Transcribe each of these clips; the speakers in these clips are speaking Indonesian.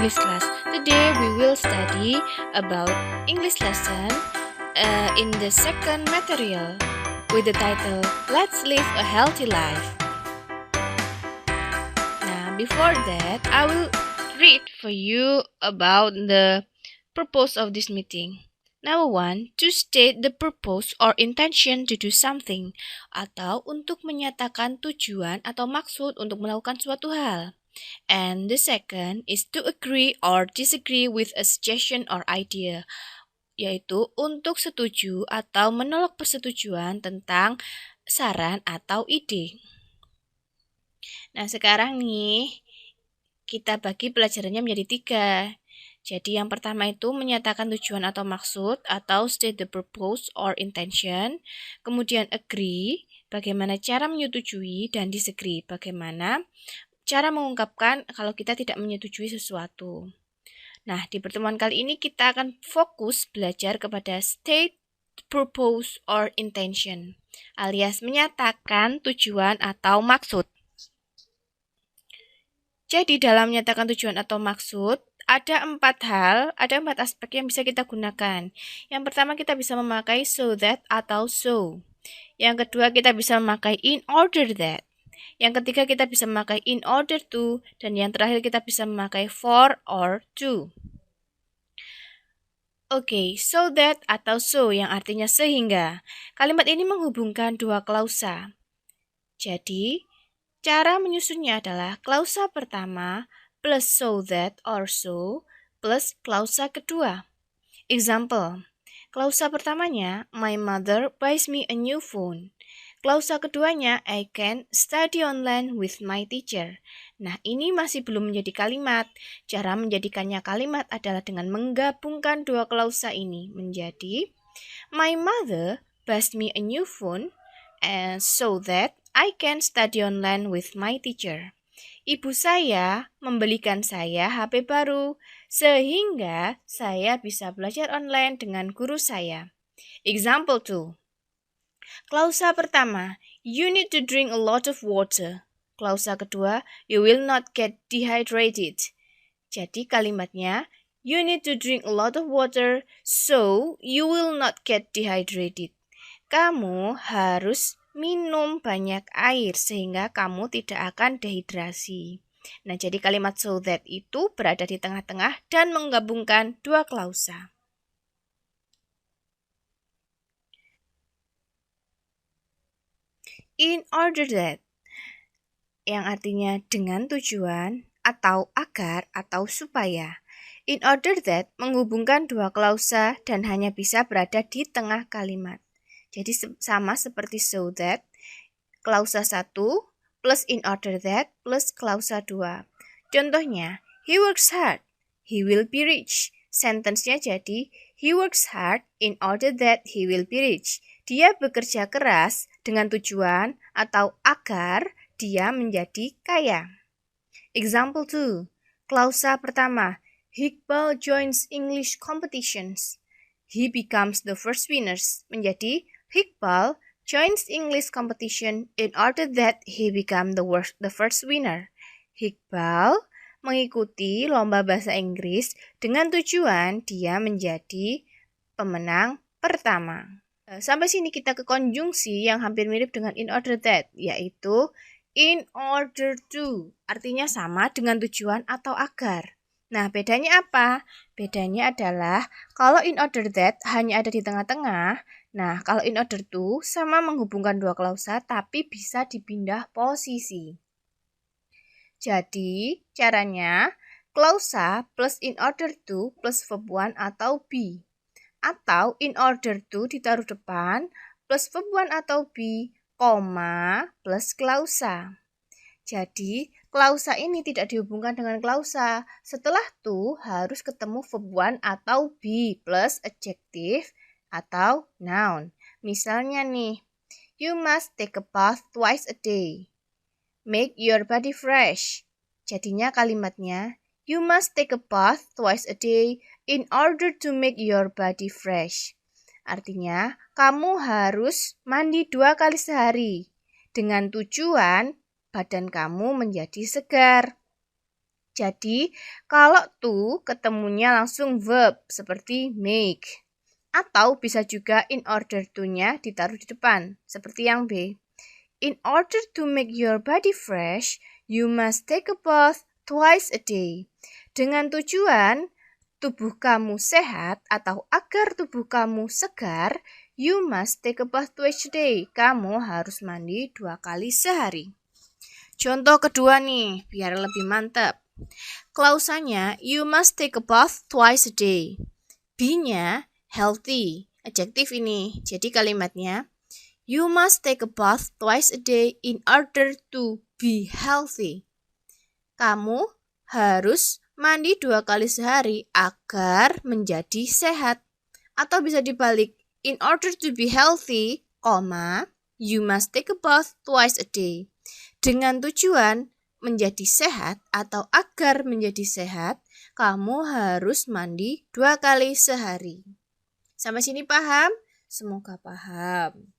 English class. Today we will study about English lesson in the second material with the title Let's Live a Healthy Life. Now before that, I will read for you about the purpose of this meeting. Number 1, to state the purpose or intention to do something, atau untuk menyatakan tujuan atau maksud untuk melakukan suatu hal. And the second is to agree or disagree with a suggestion or idea, yaitu untuk setuju atau menolak persetujuan tentang saran atau ide. Nah, sekarang nih, kita bagi pelajarannya menjadi 3. Jadi yang pertama itu menyatakan tujuan atau maksud atau state the purpose or intention. Kemudian agree, bagaimana cara menyetujui, dan disagree, bagaimana cara mengungkapkan kalau kita tidak menyetujui sesuatu. Nah, di pertemuan kali ini kita akan fokus belajar kepada state, purpose, or intention, alias menyatakan tujuan atau maksud. Jadi dalam menyatakan tujuan atau maksud, ada 4 aspek yang bisa kita gunakan. Yang pertama kita bisa memakai so that atau so. Yang kedua kita bisa memakai in order that. Yang ketiga kita bisa memakai in order to. Dan yang terakhir kita bisa memakai for or to. Oke, so that atau so yang artinya sehingga. Kalimat ini menghubungkan 2 klausa. Jadi, cara menyusunnya adalah klausa pertama plus so that or so plus klausa kedua. Example, klausa pertamanya, my mother buys me a new phone. Klausa keduanya, I can study online with my teacher. Nah, ini masih belum menjadi kalimat. Cara menjadikannya kalimat adalah dengan menggabungkan 2 klausa ini menjadi my mother buys me a new phone and so that I can study online with my teacher. Ibu saya membelikan saya HP baru, sehingga saya bisa belajar online dengan guru saya. Example 2. Klausa pertama, you need to drink a lot of water. Klausa kedua, you will not get dehydrated. Jadi kalimatnya, you need to drink a lot of water, so you will not get dehydrated. Kamu harus minum banyak air sehingga kamu tidak akan dehidrasi. Nah, jadi kalimat so that itu berada di tengah-tengah dan menggabungkan 2 klausa. In order that, yang artinya dengan tujuan atau agar atau supaya. In order that menghubungkan 2 klausa dan hanya bisa berada di tengah kalimat. Jadi sama seperti so that, klausa 1 plus in order that plus klausa 2. Contohnya, he works hard, he will be rich. Sentence-nya jadi, he works hard in order that he will be rich. Dia bekerja keras dengan tujuan atau agar dia menjadi kaya. Example 2, klausa pertama, Iqbal joins English competitions. He becomes the first winners. Menjadi, Iqbal joins English competition in order that he become the first winner. Iqbal mengikuti lomba bahasa Inggris dengan tujuan dia menjadi pemenang pertama. Sampai sini kita ke konjungsi yang hampir mirip dengan in order that, yaitu in order to. Artinya sama dengan tujuan atau agar. Nah, bedanya apa? Bedanya adalah kalau in order that hanya ada di tengah-tengah. Nah, kalau in order to sama menghubungkan 2 klausa tapi bisa dipindah posisi. Jadi, caranya klausa plus in order to plus verb 1 atau be. Atau in order to ditaruh depan plus verb 1 atau be, koma plus klausa. Jadi, klausa ini tidak dihubungkan dengan klausa. Setelah to harus ketemu verb 1 atau be plus adjective atau noun. Misalnya nih, you must take a bath twice a day. Make your body fresh. Jadinya kalimatnya, you must take a bath twice a day in order to make your body fresh. Artinya, kamu harus mandi 2 kali sehari dengan tujuan badan kamu menjadi segar. Jadi, kalau to ketemunya langsung verb seperti make. Atau bisa juga in order to-nya ditaruh di depan, seperti yang B. In order to make your body fresh, you must take a bath twice a day. Dengan tujuan tubuh kamu sehat atau agar tubuh kamu segar, you must take a bath twice a day. Kamu harus mandi 2 kali sehari. Contoh kedua nih, biar lebih mantap. Klausanya, you must take a bath twice a day. B-nya, healthy. Adjektif ini. Jadi kalimatnya, you must take a bath twice a day in order to be healthy. Kamu harus mandi 2 kali sehari agar menjadi sehat. Atau bisa dibalik, in order to be healthy, you must take a bath twice a day. Dengan tujuan menjadi sehat atau agar menjadi sehat, kamu harus mandi 2 kali sehari. Sampai sini paham? Semoga paham.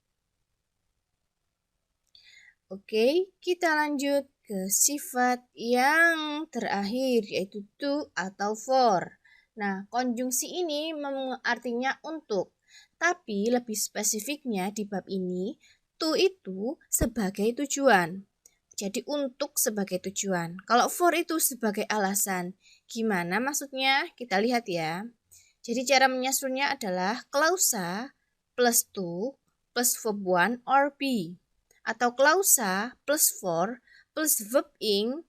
Oke, kita lanjut ke sifat yang terakhir, yaitu to atau for. Nah, konjungsi ini artinya untuk. Tapi lebih spesifiknya di bab ini, to itu sebagai tujuan. Jadi untuk sebagai tujuan. Kalau for itu sebagai alasan. Gimana maksudnya? Kita lihat ya. Jadi cara menyusunnya adalah klausa plus to plus verb 1 or be. Atau klausa plus for plus verb ing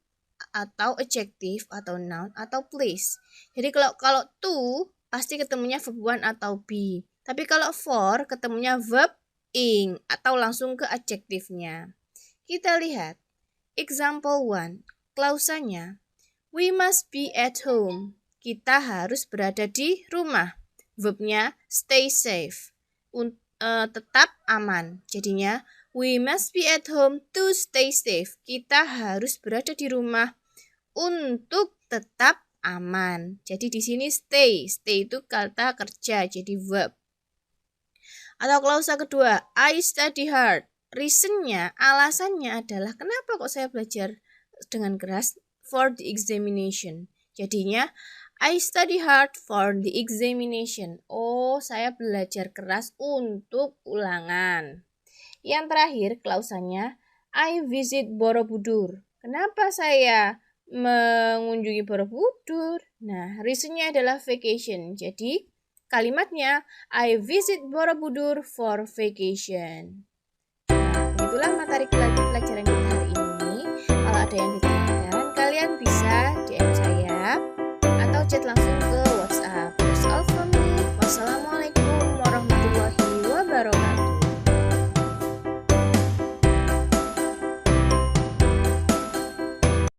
atau adjective atau noun atau place. Jadi kalau to pasti ketemunya verb 1 atau be. Tapi kalau for ketemunya verb ing atau langsung ke adjektifnya. Kita lihat. Example 1, klausanya, we must be at home. Kita harus berada di rumah. Verbnya stay safe, tetap aman. Jadinya, we must be at home to stay safe. Kita harus berada di rumah untuk tetap aman. Jadi di sini stay itu kata kerja, jadi verb. Atau klausa kedua, I study hard. Reasonnya, alasannya adalah kenapa kok saya belajar dengan keras for the examination. Jadinya, I study hard for the examination. Oh, saya belajar keras untuk ulangan. Yang terakhir, klausanya, I visit Borobudur. Kenapa saya mengunjungi Borobudur? Nah, reasonnya adalah vacation. Jadi, kalimatnya, I visit Borobudur for vacation. Itulah materi pelajaran kita hari ini. Kalau ada yang ditanyakan, kalian bisa DM saya atau chat langsung